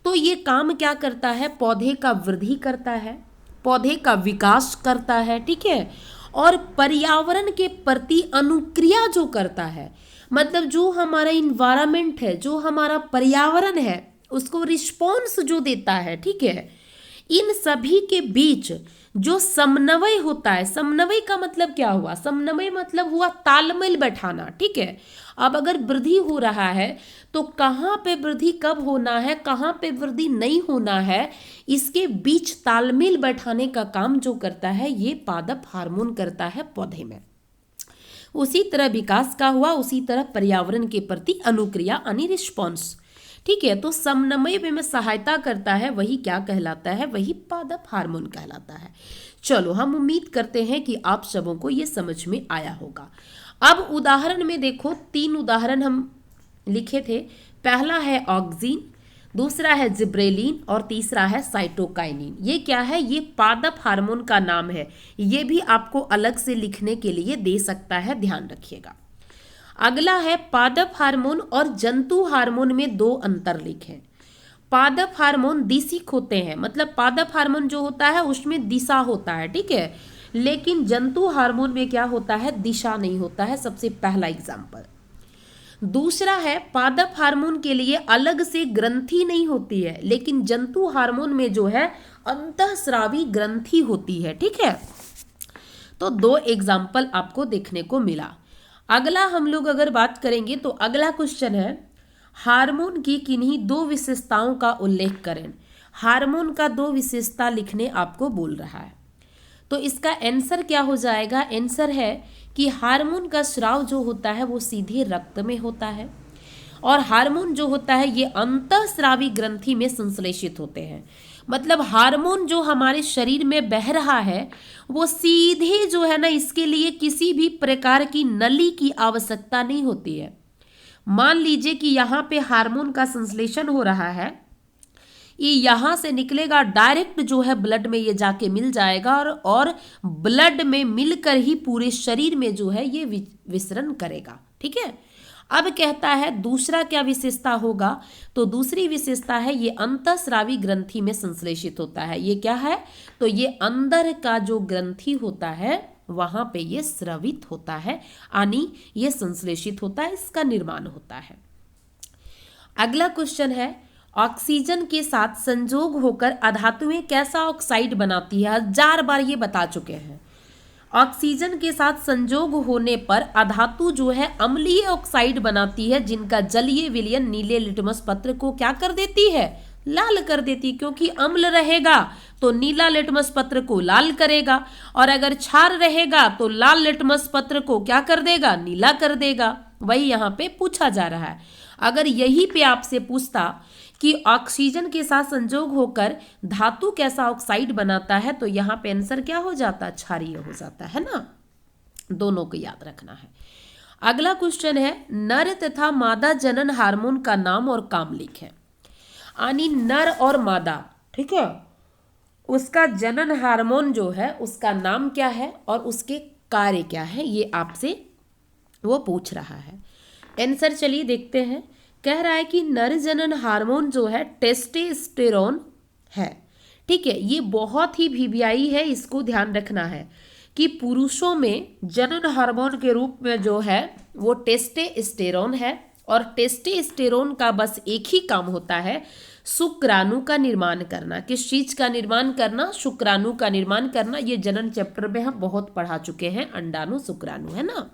तो ये काम क्या करता है, पौधे का वृद्धि करता है, पौधे का विकास करता है, ठीक है। और पर्यावरण के प्रति अनुक्रिया जो करता है, मतलब जो हमारा इन्वायरमेंट है, जो हमारा पर्यावरण है, उसको रिस्पॉन्स जो देता है, ठीक है, इन सभी के बीच जो समन्वय होता है, समन्वय का मतलब क्या हुआ, समन्वय मतलब हुआ तालमेल बैठाना, ठीक है। अब अगर वृद्धि हो रहा है तो कहाँ पे वृद्धि कब होना है, कहाँ पे वृद्धि नहीं होना है, इसके बीच तालमेल बैठाने का काम जो करता है ये पादप हार्मोन करता है पौधे में। उसी तरह विकास का हुआ, उसी तरह पर्यावरण के प्रति अनुक्रिया यानी रिस्पॉन्स, ठीक है। तो समन्वय में सहायता करता है, वही क्या कहलाता है, वही पादप हार्मोन कहलाता है। चलो, हम उम्मीद करते हैं कि आप सबों को ये समझ में आया होगा। अब उदाहरण में देखो, 3 उदाहरण हम लिखे थे। पहला है ऑक्सीन, दूसरा है जिब्रेलिन और तीसरा है साइटोकाइनिन। ये क्या है, ये पादप हार्मोन का नाम है। ये भी आपको अलग से लिखने के लिए दे सकता है, ध्यान रखिएगा। अगला है पादप हार्मोन और जंतु हार्मोन में 2 अंतर लिखें। पादप हार्मोन दिशिक होते हैं, मतलब पादप हार्मोन जो होता है उसमें दिशा होता है, ठीक है, लेकिन जंतु हार्मोन में क्या होता है, दिशा नहीं होता है। सबसे पहला एग्जाम्पल। दूसरा है पादप हार्मोन के लिए अलग से ग्रंथि नहीं होती है, लेकिन जंतु हार्मोन में जो है अंतःस्रावी ग्रंथि होती है, ठीक है। तो 2 एग्जाम्पल आपको देखने को मिला। अगला हम लोग अगर बात करेंगे तो अगला क्वेश्चन है, हार्मोन की किन्हीं 2 विशेषताओं का उल्लेख करें। हार्मोन का 2 विशेषता लिखने आपको बोल रहा है। तो इसका आंसर क्या हो जाएगा, आंसर है कि हार्मोन का स्राव जो होता है वो सीधे रक्त में होता है, और हार्मोन जो होता है ये अंतःस्रावी ग्रंथि में संश्लेषित होते हैं। मतलब हार्मोन जो हमारे शरीर में बह रहा है वो सीधे जो है ना, इसके लिए किसी भी प्रकार की नली की आवश्यकता नहीं होती है। मान लीजिए कि यहाँ पे हार्मोन का संश्लेषण हो रहा है, ये यहाँ से निकलेगा, डायरेक्ट जो है ब्लड में ये जाके मिल जाएगा, और ब्लड में मिलकर ही पूरे शरीर में जो है ये विसरण करेगा, ठीक है। अब कहता है दूसरा क्या विशेषता होगा, तो दूसरी विशेषता है ये अंतःस्रावी ग्रंथि में संश्लेषित होता है। ये क्या है, तो ये अंदर का जो ग्रंथि होता है वहां पे ये स्रवित होता है, यानी ये संश्लेषित होता है, इसका निर्माण होता है। अगला क्वेश्चन है, ऑक्सीजन के साथ संजोग होकर अधातुएं कैसा ऑक्साइड बनाती है। 1000 बार ये बता चुके हैं। ऑक्सीजन के साथ संजोग होने पर अधातु जो है अम्लीय ऑक्साइड बनाती है, जिनका जलीय विलयन नीले लिटमस पत्र को क्या कर देती है, लाल कर देती। क्योंकि अम्ल रहेगा तो नीला लिटमस पत्र को लाल करेगा, और अगर क्षार रहेगा तो लाल लिटमस पत्र को क्या कर देगा, नीला कर देगा। वही यहाँ पे पूछा जा रहा है। अगर यही पे आपसे पूछता कि ऑक्सीजन के साथ संजोग होकर धातु कैसा ऑक्साइड बनाता है, तो यहाँ पे आंसर क्या हो जाता, क्षारीय हो जाता है ना। दोनों को याद रखना है। अगला क्वेश्चन है, नर तथा मादा जनन हार्मोन का नाम और काम लिखें। यानी नर और मादा, ठीक है, उसका जनन हार्मोन जो है उसका नाम क्या है और उसके कार्य क्या है, ये आपसे वो पूछ रहा है। आंसर चलिए देखते हैं। कह रहा है कि नर जनन हार्मोन जो है टेस्टोस्टेरोन है, ठीक है। ये बहुत ही वीवीआई है, इसको ध्यान रखना है कि पुरुषों में जनन हार्मोन के रूप में जो है वो टेस्टोस्टेरोन है, और टेस्टोस्टेरोन का बस एक ही काम होता है, शुक्राणु का निर्माण करना। किस चीज का निर्माण करना, शुक्राणु का निर्माण करना। ये जनन चैप्टर में हम बहुत पढ़ा चुके हैं, अंडाणु शुक्राणु, है ना।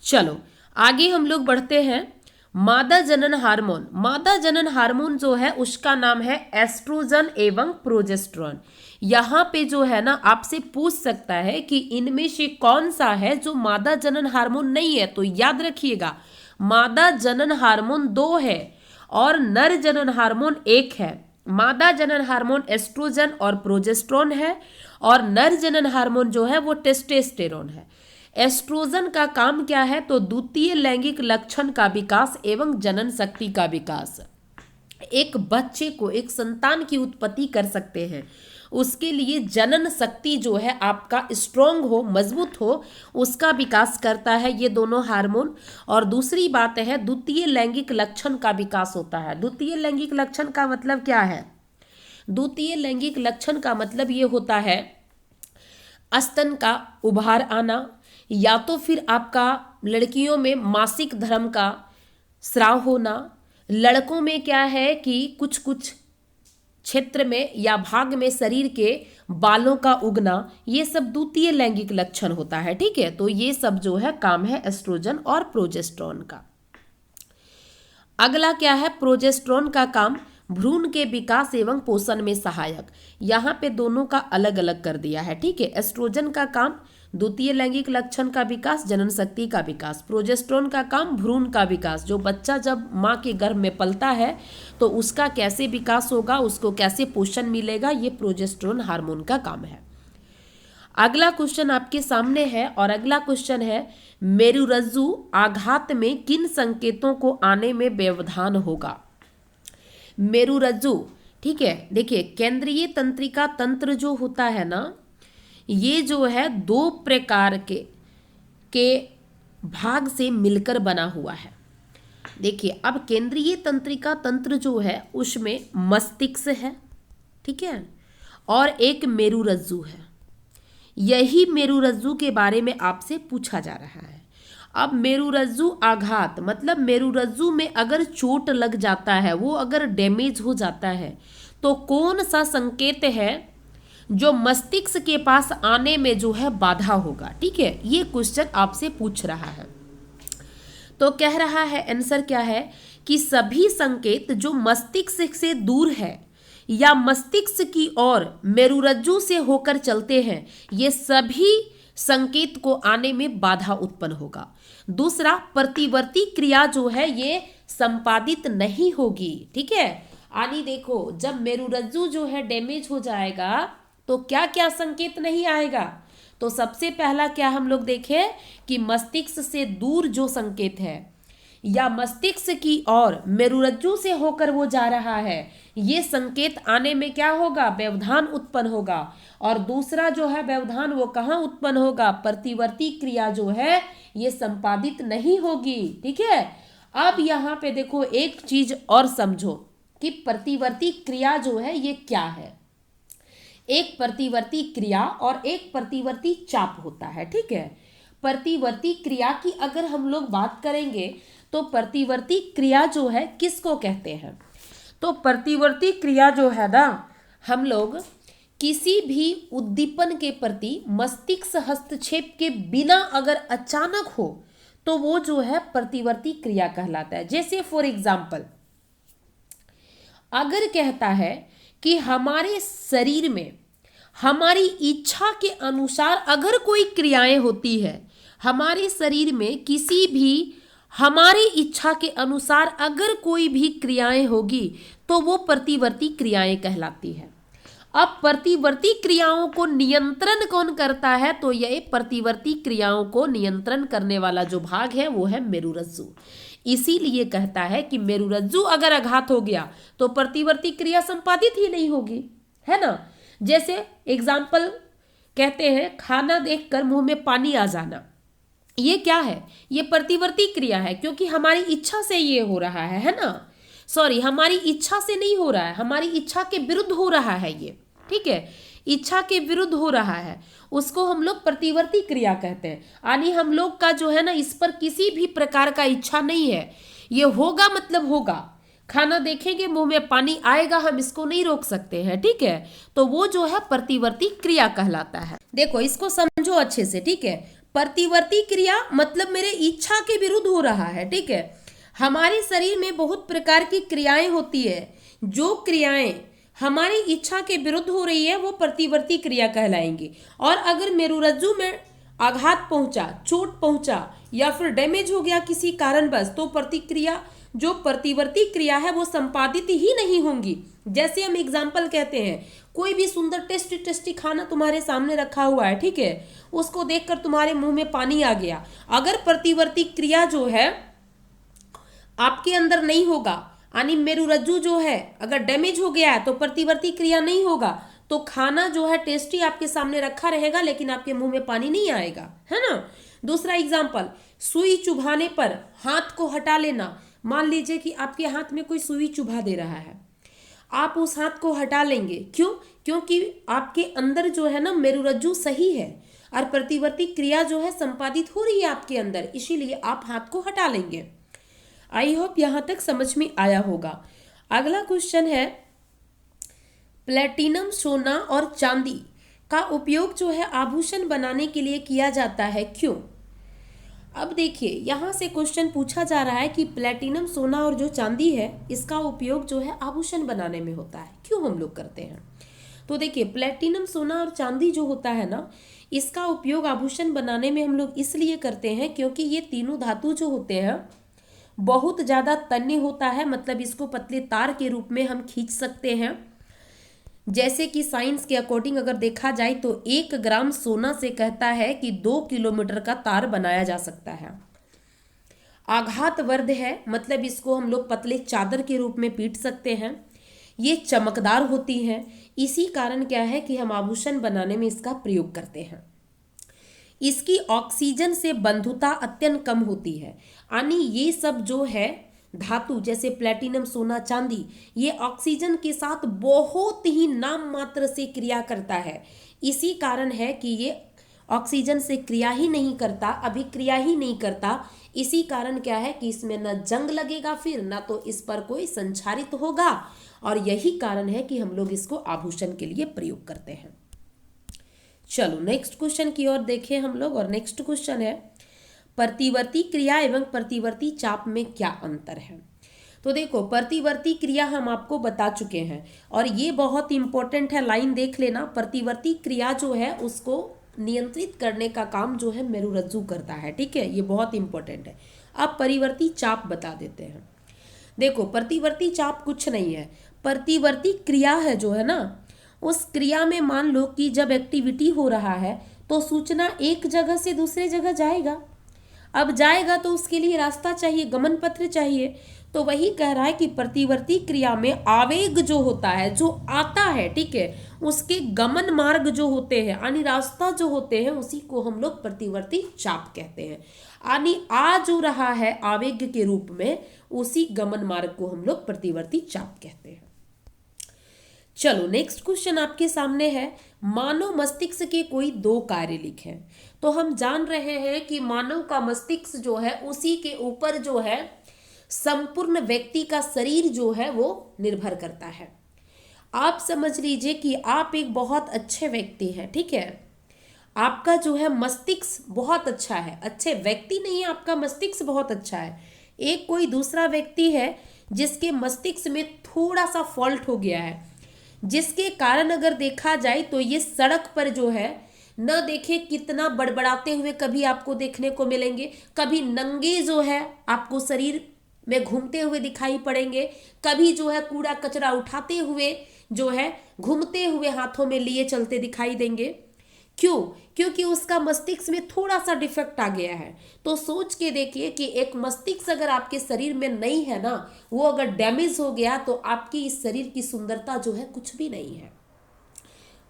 चलो आगे हम लोग बढ़ते हैं। मादा जनन हार्मोन, मादा जनन हार्मोन जो है उसका नाम है एस्ट्रोजन एवं प्रोजेस्टेरोन। यहाँ पे जो है ना आपसे पूछ सकता है कि इनमें से कौन सा है जो मादा जनन हार्मोन नहीं है। तो याद रखिएगा, मादा जनन हार्मोन 2 है और नर जनन हार्मोन 1 है। मादा जनन हार्मोन एस्ट्रोजन और प्रोजेस्टेरोन है, और नर जनन हार्मोन जो है वो टेस्टोस्टेरोन है। एस्ट्रोजन का काम क्या है, तो द्वितीय लैंगिक लक्षण का विकास एवं जनन शक्ति का विकास। एक बच्चे को, एक संतान की उत्पत्ति कर सकते हैं, उसके लिए जनन शक्ति जो है आपका स्ट्रोंग हो, मजबूत हो, उसका विकास करता है ये दोनों हार्मोन। और दूसरी बात है द्वितीय लैंगिक लक्षण का विकास होता है। द्वितीय लैंगिक लक्षण का मतलब क्या है, द्वितीय लैंगिक लक्षण का मतलब ये होता है स्तन का उभार आना, या तो फिर आपका लड़कियों में मासिक धर्म का स्राव होना, लड़कों में क्या है कि कुछ कुछ क्षेत्र में या भाग में शरीर के बालों का उगना, ये सब द्वितीय लैंगिक लक्षण होता है। ठीक है, तो ये सब जो है काम है एस्ट्रोजन और प्रोजेस्टेरोन का। अगला क्या है, प्रोजेस्टेरोन का काम भ्रूण के विकास एवं पोषण में सहायक। यहाँ पे दोनों का अलग अलग कर दिया है। ठीक है, एस्ट्रोजन का काम द्वितीय लैंगिक लक्षण का विकास, जनन शक्ति का विकास। प्रोजेस्टेरोन का काम भ्रूण का विकास, जो बच्चा जब माँ के गर्भ में पलता है तो उसका कैसे विकास होगा, उसको कैसे पोषण मिलेगा, ये प्रोजेस्टेरोन हार्मोन का काम है। अगला क्वेश्चन आपके सामने है और अगला क्वेश्चन है, मेरुरज्जु आघात में किन संकेतों को आने में व्यवधान होगा। मेरुरज्जु, ठीक है, देखिए केंद्रीय तंत्रिका तंत्र जो होता है ना, ये जो है दो प्रकार के भाग से मिलकर बना हुआ है। देखिए अब केंद्रीय तंत्रिका तंत्र जो है उसमें मस्तिष्क है, ठीक है, और एक मेरुरज्जु है। यही मेरुरज्जु के बारे में आपसे पूछा जा रहा है। अब मेरुरज्जु आघात मतलब मेरुरज्जु में अगर चोट लग जाता है, वो अगर डैमेज हो जाता है, तो कौन सा संकेत है जो मस्तिष्क के पास आने में जो है बाधा होगा। ठीक है, ये क्वेश्चन आपसे पूछ रहा है। तो कह रहा है आंसर क्या है कि सभी संकेत जो मस्तिष्क से दूर है या मस्तिष्क की ओर मेरुरज्जु से होकर चलते हैं, ये सभी संकेत को आने में बाधा उत्पन्न होगा। दूसरा, प्रतिवर्ती क्रिया जो है ये संपादित नहीं होगी। ठीक है, यानी देखो जब मेरुरज्जु जो है डैमेज हो जाएगा तो क्या क्या संकेत नहीं आएगा। तो सबसे पहला क्या हम लोग देखें कि मस्तिष्क से दूर जो संकेत है या मस्तिष्क की ओर मेरुरज्जु से होकर वो जा रहा है, ये संकेत आने में क्या होगा, व्यवधान उत्पन्न होगा। और दूसरा जो है व्यवधान वो कहाँ उत्पन्न होगा, प्रतिवर्ती क्रिया जो है ये संपादित नहीं होगी। ठीक है, अब यहाँ पे देखो एक चीज और समझो कि प्रतिवर्ती क्रिया जो है ये क्या है। एक प्रतिवर्ती क्रिया और एक प्रतिवर्ती चाप होता है। ठीक है, प्रतिवर्ती क्रिया की अगर हम लोग बात करेंगे तो प्रतिवर्ती क्रिया जो है किसको कहते हैं, तो प्रतिवर्ती क्रिया जो है ना, हम लोग किसी भी उद्दीपन के प्रति मस्तिष्क हस्तक्षेप के बिना अगर अचानक हो तो वो जो है प्रतिवर्ती क्रिया कहलाता है। जैसे फॉर एग्जाम्पल अगर कहता है कि हमारे शरीर में हमारी इच्छा के अनुसार अगर कोई क्रियाएं होती है, हमारे शरीर में किसी भी हमारी इच्छा के अनुसार अगर कोई भी क्रियाएं होगी तो वो प्रतिवर्ती क्रियाएं कहलाती है। अब प्रतिवर्ती क्रियाओं को नियंत्रण कौन करता है, तो ये प्रतिवर्ती क्रियाओं को नियंत्रण करने वाला जो भाग है वो है मेरुरज्जु। इसीलिए कहता है कि मेरुरज्जु अगर आघात हो गया तो प्रतिवर्ती क्रिया संपादित ही नहीं होगी, है ना। जैसे एग्जाम्पल कहते हैं खाना देखकर मुंह में पानी आ जाना, ये क्या है, ये प्रतिवर्ती क्रिया है, क्योंकि हमारी इच्छा से ये हो रहा है ना। सॉरी, हमारी इच्छा से नहीं हो रहा है, हमारी इच्छा के विरुद्ध हो रहा है ये। ठीक है, इच्छा के विरुद्ध हो रहा है, उसको हम लोग प्रतिवर्ती क्रिया कहते हैं। यानी हम लोग का जो है ना इस पर किसी भी प्रकार का इच्छा नहीं है, ये होगा मतलब होगा। खाना देखेंगे मुंह में पानी आएगा, हम इसको नहीं रोक सकते हैं। ठीक है, तो वो जो है प्रतिवर्ती क्रिया कहलाता है। देखो इसको समझो अच्छे से। ठीक है, प्रतिवर्ती क्रिया मतलब मेरे इच्छा के विरुद्ध हो रहा है। ठीक है, हमारे शरीर में बहुत प्रकार की क्रियाएं होती है, जो क्रियाएं हमारी इच्छा के विरुद्ध हो रही है वो प्रतिवर्ती क्रिया कहलाएंगी। और अगर मेरुरज्जु में आघात पहुंचा, चोट पहुंचा या फिर डैमेज हो गया किसी कारणवश, तो प्रतिक्रिया जो प्रतिवर्ती क्रिया है वो संपादित ही नहीं होंगी। जैसे हम एग्जाम्पल कहते हैं, कोई भी सुंदर टेस्टी टेस्टी खाना तुम्हारे सामने रखा हुआ है, ठीक है, उसको देखकर तुम्हारे मुंह में पानी आ गया, अगर प्रतिवर्ती क्रिया जो है आपके अंदर नहीं होगा, यानी मेरुरज्जु जो है अगर डैमेज हो गया है तो प्रतिवर्ती क्रिया नहीं होगा, तो खाना जो है टेस्टी आपके सामने रखा रहेगा लेकिन आपके मुंह में पानी नहीं आएगा, है ना। दूसरा एग्जाम्पल, सुई चुभाने पर हाथ को हटा लेना। मान लीजिए कि आपके हाथ में कोई सुई चुभा दे रहा है, आप उस हाथ को हटा लेंगे। क्यों? क्योंकि आपके अंदर जो है ना मेरुरज्जु सही है और प्रतिवर्ती क्रिया जो है संपादित हो रही है आपके अंदर, इसीलिए आप हाथ को हटा लेंगे। आई होप यहां तक समझ में आया होगा। अगला क्वेश्चन है, प्लेटिनम, सोना और चांदी का उपयोग जो है आभूषण बनाने के लिए किया जाता है, क्यों? अब देखिए यहां से क्वेश्चन पूछा जा रहा है कि प्लेटिनम, सोना और जो चांदी है इसका उपयोग जो है आभूषण बनाने में होता है, क्यों हम लोग करते हैं? तो देखिए प्लेटिनम, सोना और चांदी जो होता है ना, इसका उपयोग आभूषण बनाने में हम लोग इसलिए करते हैं क्योंकि ये तीनों धातु जो होते हैं बहुत ज़्यादा तन्य होता है, मतलब इसको पतले तार के रूप में हम खींच सकते हैं। जैसे कि साइंस के अकॉर्डिंग अगर देखा जाए तो 1 ग्राम सोना से कहता है कि 2 किलोमीटर का तार बनाया जा सकता है। आघात वर्ध है, मतलब इसको हम लोग पतले चादर के रूप में पीट सकते हैं। ये चमकदार होती हैं, इसी कारण क्या है कि हम आभूषण बनाने में इसका प्रयोग करते हैं। इसकी ऑक्सीजन से बंधुता अत्यंत कम होती है, यानी ये सब जो है धातु जैसे प्लेटिनम, सोना, चांदी, ये ऑक्सीजन के साथ बहुत ही नाम मात्र से क्रिया करता है। इसी कारण है कि ये ऑक्सीजन से क्रिया ही नहीं करता, अभिक्रिया ही नहीं करता। इसी कारण क्या है कि इसमें न जंग लगेगा, फिर ना तो इस पर कोई संचारित होगा, और यही कारण है कि हम लोग इसको आभूषण के लिए प्रयोग करते हैं। चलो नेक्स्ट क्वेश्चन की ओर देखें हम लोग, और नेक्स्ट क्वेश्चन है, प्रतिवर्ती क्रिया एवं प्रतिवर्ती चाप में क्या अंतर है? तो देखो प्रतिवर्ती क्रिया हम आपको बता चुके हैं और ये बहुत इंपॉर्टेंट है, लाइन देख लेना। प्रतिवर्ती क्रिया जो है उसको नियंत्रित करने का काम जो है मेरुरज्जु करता है, ठीक है, ये बहुत इंपॉर्टेंट है। अब परिवर्ती चाप बता देते हैं। देखो प्रतिवर्ती चाप कुछ नहीं है, प्रतिवर्ती क्रिया है जो है ना, उस क्रिया में मान लो कि जब एक्टिविटी हो रहा है तो सूचना एक जगह से दूसरे जगह जाएगा। अब जाएगा तो उसके लिए रास्ता चाहिए, गमन पत्र चाहिए। तो वही कह रहा है कि प्रतिवर्ती क्रिया में आवेग जो होता है, जो आता है, ठीक है, उसके गमन मार्ग जो होते हैं यानी रास्ता जो होते हैं, उसी को हम लोग प्रतिवर्ती चाप कहते हैं। यानी आ जो रहा है आवेग के रूप में, उसी गमन मार्ग को हम लोग प्रतिवर्ती चाप कहते हैं। चलो नेक्स्ट क्वेश्चन आपके सामने है, मानव मस्तिष्क के कोई 2 कार्य लिखें। तो हम जान रहे हैं कि मानव का मस्तिष्क जो है उसी के ऊपर जो है संपूर्ण व्यक्ति का शरीर जो है वो निर्भर करता है। आप समझ लीजिए कि आप एक बहुत अच्छे व्यक्ति हैं, ठीक है, आपका जो है मस्तिष्क बहुत अच्छा है, अच्छे व्यक्ति नहीं है, आपका मस्तिष्क बहुत अच्छा है। एक कोई दूसरा व्यक्ति है जिसके मस्तिष्क में थोड़ा सा फॉल्ट हो गया है, जिसके कारण अगर देखा जाए तो ये सड़क पर जो है न देखे कितना बड़बड़ाते हुए कभी आपको देखने को मिलेंगे, कभी नंगे जो है आपको शरीर में घूमते हुए दिखाई पड़ेंगे, कभी जो है कूड़ा कचरा उठाते हुए जो है घूमते हुए हाथों में लिए चलते दिखाई देंगे। क्यों? क्योंकि उसका मस्तिष्क में थोड़ा सा डिफेक्ट आ गया है। तो सोच के देखिए कि एक मस्तिष्क अगर आपके शरीर में नहीं है ना, वो अगर डैमेज हो गया तो आपकी इस शरीर की सुंदरता जो है कुछ भी नहीं है।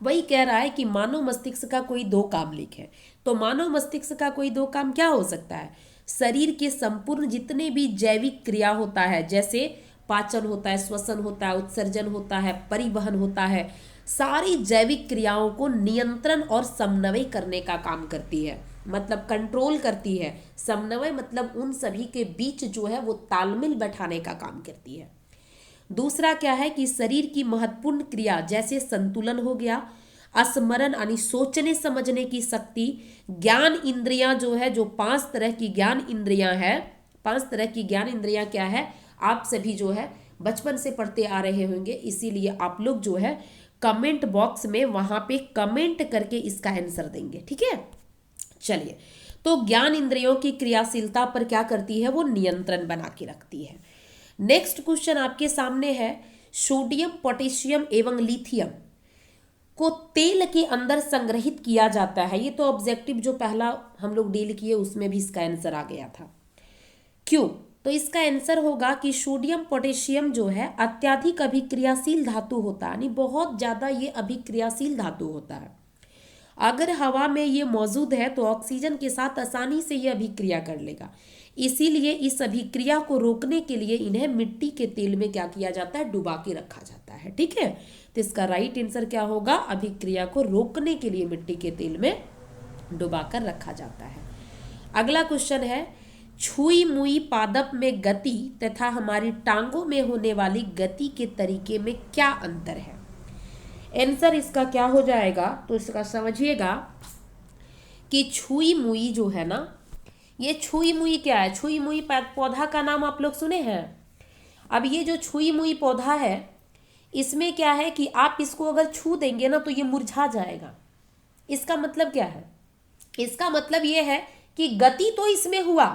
वही कह रहा है कि मानव मस्तिष्क का कोई 2 काम लिखे। तो मानव मस्तिष्क का कोई 2 काम क्या हो सकता है? शरीर के संपूर्ण जितने भी जैविक क्रिया होता है, जैसे पाचन होता है, श्वसन होता है, उत्सर्जन होता है, परिवहन होता है, सारी जैविक क्रियाओं को नियंत्रण और समन्वय करने का काम करती है, मतलब कंट्रोल करती है। समन्वय मतलब उन सभी के बीच जो है वो तालमेल बैठाने का काम करती है। दूसरा क्या है कि शरीर की महत्वपूर्ण क्रिया जैसे संतुलन हो गया, स्मरण यानी सोचने समझने की शक्ति, ज्ञान इंद्रियां जो है, जो 5 तरह की ज्ञान इंद्रियां है, 5 तरह की ज्ञान इंद्रियां क्या है, आप सभी जो है बचपन से पढ़ते आ रहे होंगे, इसीलिए आप लोग जो है कमेंट बॉक्स में वहां पे कमेंट करके इसका आंसर देंगे, ठीक है। चलिए, तो ज्ञान इंद्रियों की क्रियाशीलता पर क्या करती है, वो नियंत्रण बना के रखती है। नेक्स्ट क्वेश्चन आपके सामने है, सोडियम, पोटेशियम एवं लिथियम को तेल के अंदर संग्रहित किया जाता है। ये तो ऑब्जेक्टिव जो पहला हम लोग डील किए उसमें भी इसका आंसर आ गया था। क्यों? तो इसका आंसर होगा कि सोडियम, पोटेशियम जो है अत्यधिक अभिक्रियाशील धातु होता है, यानी बहुत ज्यादा ये अभिक्रियाशील धातु होता है। अगर हवा में ये मौजूद है तो ऑक्सीजन के साथ आसानी से ये अभिक्रिया कर लेगा। इसीलिए इस अभिक्रिया को रोकने के लिए इन्हें मिट्टी के तेल में क्या किया जाता है, डुबा के रखा जाता है। ठीक है, तो इसका राइट आंसर क्या होगा, अभिक्रिया को रोकने के लिए मिट्टी के तेल में डुबा कर रखा जाता है। अगला क्वेश्चन है, छुई मुई पादप में गति तथा हमारी टांगों में होने वाली गति के तरीके में क्या अंतर है। आंसर इसका क्या हो जाएगा, तो इसका समझिएगा कि छुई मुई जो है ना, ये छुई मुई क्या है, छुई मुई पौधा का नाम आप लोग सुने हैं। अब ये जो छुई मुई पौधा है, इसमें क्या है कि आप इसको अगर छू देंगे ना तो ये मुरझा जाएगा। इसका मतलब क्या है, इसका मतलब ये है कि गति तो इसमें हुआ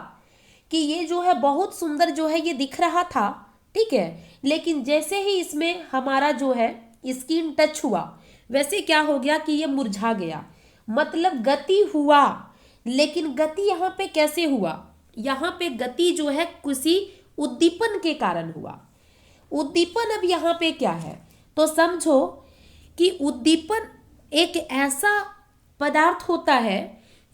कि ये जो है बहुत सुंदर जो है ये दिख रहा था, ठीक है, लेकिन जैसे ही इसमें हमारा जो है स्किन टच हुआ वैसे क्या हो गया कि ये मुरझा गया। मतलब गति हुआ, लेकिन गति यहाँ पे कैसे हुआ, यहाँ पे गति जो है किसी उद्दीपन के कारण हुआ। उद्दीपन अब यहाँ पे क्या है, तो समझो कि उद्दीपन एक ऐसा पदार्थ होता है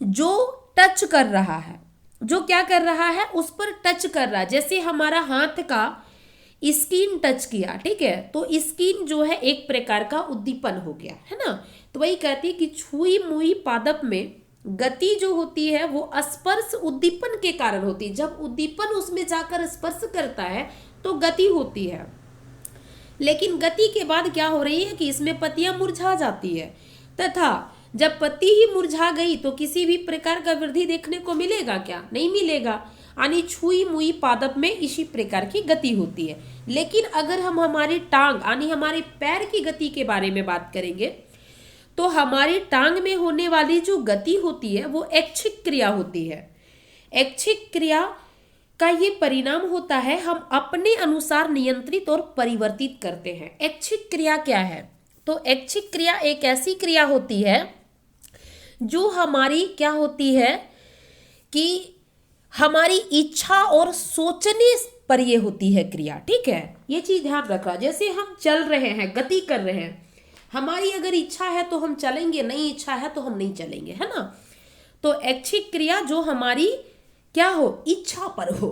जो टच कर रहा है, जो क्या कर रहा है, उस पर टच कर रहा है। जैसे हमारा हाथ का स्किन टच किया, ठीक है, तो स्किन जो है एक प्रकार का उद्दीपन हो गया है ना। तो वही कहती है कि छुई मुई पादप में गति जो होती है वो स्पर्श उद्दीपन के कारण होती है। जब उद्दीपन उसमें जाकर स्पर्श करता है तो गति होती है, लेकिन गति के बाद क्या हो रही है कि इसमें पत्तियां मुरझा जाती है, तथा जब पत्ती ही मुरझा गई तो किसी भी प्रकार का वृद्धि देखने को मिलेगा क्या, नहीं मिलेगा। यानी छुई मुई पादप में इसी प्रकार की गति होती है। लेकिन अगर हम हमारी टांग यानी हमारे पैर की गति के बारे में बात करेंगे तो हमारी टांग में होने वाली जो गति होती है वो ऐच्छिक क्रिया होती है। ऐच्छिक क्रिया का ये परिणाम होता है हम अपने अनुसार नियंत्रित और परिवर्तित करते हैं। ऐच्छिक क्रिया क्या है, तो ऐच्छिक क्रिया एक ऐसी क्रिया होती है जो हमारी क्या होती है कि हमारी इच्छा और सोचने पर ये होती है क्रिया। ठीक है, ये चीज ध्यान रखना। जैसे हम चल रहे हैं, गति कर रहे हैं, हमारी अगर इच्छा है तो हम चलेंगे, नहीं इच्छा है तो हम नहीं चलेंगे, है ना। तो ऐच्छिक क्रिया जो हमारी क्या हो, इच्छा पर हो।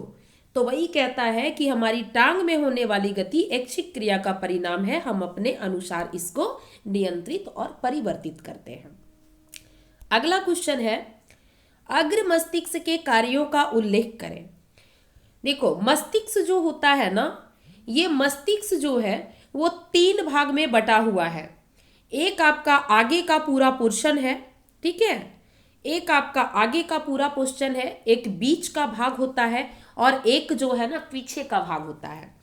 तो वही कहता है कि हमारी टांग में होने वाली गति ऐच्छिक क्रिया का परिणाम है, हम अपने अनुसार इसको नियंत्रित और परिवर्तित करते हैं। अगला क्वेश्चन है, अग्र मस्तिष्क के कार्यों का उल्लेख करें। देखो, मस्तिष्क जो होता है ना, ये मस्तिष्क जो है वो 3 भाग में बटा हुआ है। एक आपका आगे का पूरा पोर्शन है, ठीक है, एक आपका आगे का पूरा पोर्शन है, एक बीच का भाग होता है और एक जो है ना पीछे का भाग होता है।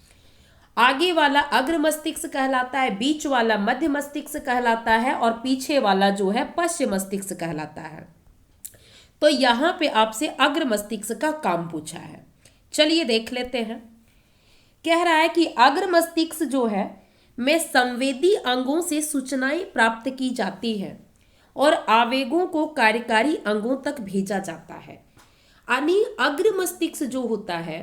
आगे वाला अग्र मस्तिष्क कहलाता है, बीच वाला मध्य मस्तिष्क कहलाता है और पीछे वाला जो है पश्च मस्तिष्क कहलाता है। तो यहां पे आपसे अग्र मस्तिष्क का काम पूछा है, चलिए देख लेते हैं। कह रहा है कि अग्र मस्तिष्क जो है में संवेदी अंगों से सूचनाएं प्राप्त की जाती है और आवेगों को कार्यकारी अंगों तक भेजा जाता है। यानी अग्र मस्तिष्क जो होता है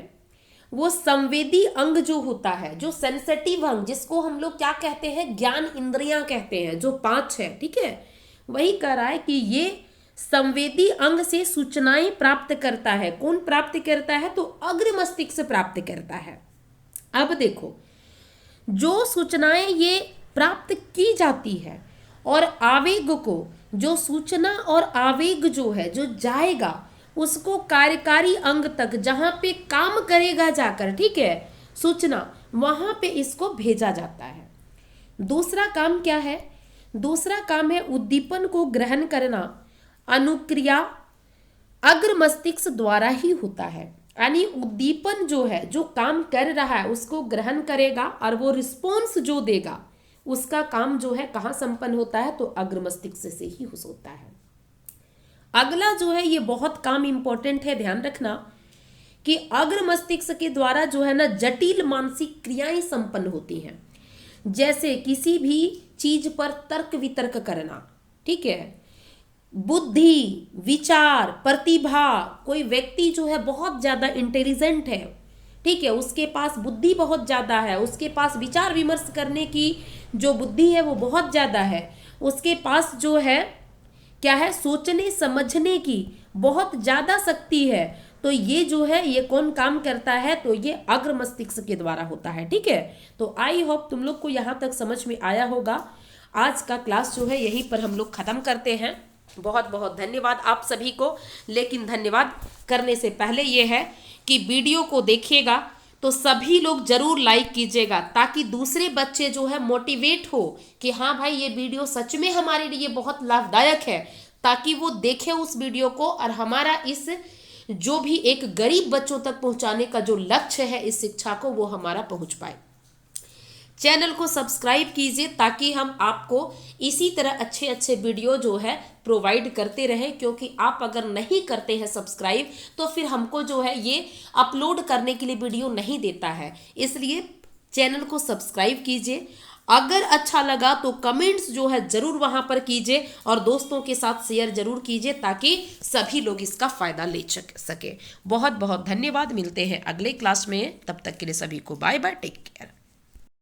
वो संवेदी अंग जो होता है, जो सेंसिटिव अंग, जिसको हम लोग क्या कहते हैं, ज्ञान इंद्रियां कहते हैं, जो 5 है, ठीक है, वही कह रहा है कि ये संवेदी अंग से सूचनाएं प्राप्त करता है। कौन प्राप्त करता है, तो अग्र मस्तिष्क प्राप्त करता है। अब देखो, जो सूचनाएं ये प्राप्त की जाती है और आवेग को, जो सूचना और आवेग जो है जो जाएगा उसको कार्यकारी अंग तक, जहां पे काम करेगा जाकर, ठीक है, सूचना, वहां पे इसको भेजा जाता है। दूसरा काम क्या है, दूसरा काम है उद्दीपन को ग्रहण करना। अनुक्रिया अग्र मस्तिष्क द्वारा ही होता है। यानी उद्दीपन जो है, जो काम कर रहा है उसको ग्रहण करेगा और वो रिस्पॉन्स जो देगा उसका काम जो है कहाँ संपन्न होता है, तो अग्र मस्तिष्क से ही होता है। अगला जो है ये बहुत काम इंपॉर्टेंट है, ध्यान रखना कि अग्र मस्तिष्क के द्वारा जो है ना जटिल मानसिक क्रियाएं संपन्न होती हैं। जैसे किसी भी चीज पर तर्क वितर्क करना, ठीक है, बुद्धि, विचार, प्रतिभा। कोई व्यक्ति जो है बहुत ज्यादा इंटेलिजेंट है, ठीक है, उसके पास बुद्धि बहुत ज्यादा है, उसके पास विचार विमर्श करने की जो बुद्धि है वो बहुत ज्यादा है, उसके पास जो है क्या है, सोचने समझने की बहुत ज्यादा शक्ति है। तो ये जो है ये कौन काम करता है, तो ये अग्र मस्तिष्क के द्वारा होता है। ठीक है, तो आई होप तुम लोग को यहाँ तक समझ में आया होगा। आज का क्लास जो है यहीं पर हम लोग खत्म करते हैं। बहुत बहुत धन्यवाद आप सभी को। लेकिन धन्यवाद करने से पहले ये है कि वीडियो को देखिएगा तो सभी लोग जरूर लाइक कीजिएगा, ताकि दूसरे बच्चे जो है मोटिवेट हो कि हाँ भाई ये वीडियो सच में हमारे लिए बहुत लाभदायक है, ताकि वो देखे उस वीडियो को और हमारा इस जो भी एक गरीब बच्चों तक पहुंचाने का जो लक्ष्य है इस शिक्षा को, वो हमारा पहुंच पाए। चैनल को सब्सक्राइब कीजिए ताकि हम आपको इसी तरह अच्छे अच्छे वीडियो जो है प्रोवाइड करते रहें, क्योंकि आप अगर नहीं करते हैं सब्सक्राइब तो फिर हमको जो है ये अपलोड करने के लिए वीडियो नहीं देता है। इसलिए चैनल को सब्सक्राइब कीजिए। अगर अच्छा लगा तो कमेंट्स जो है जरूर वहां पर कीजिए और दोस्तों के साथ शेयर जरूर कीजिए, ताकि सभी लोग इसका फायदा ले सके। बहुत बहुत धन्यवाद। मिलते हैं अगले क्लास में, तब तक के लिए सभी को बाय बाय, टेक केयर।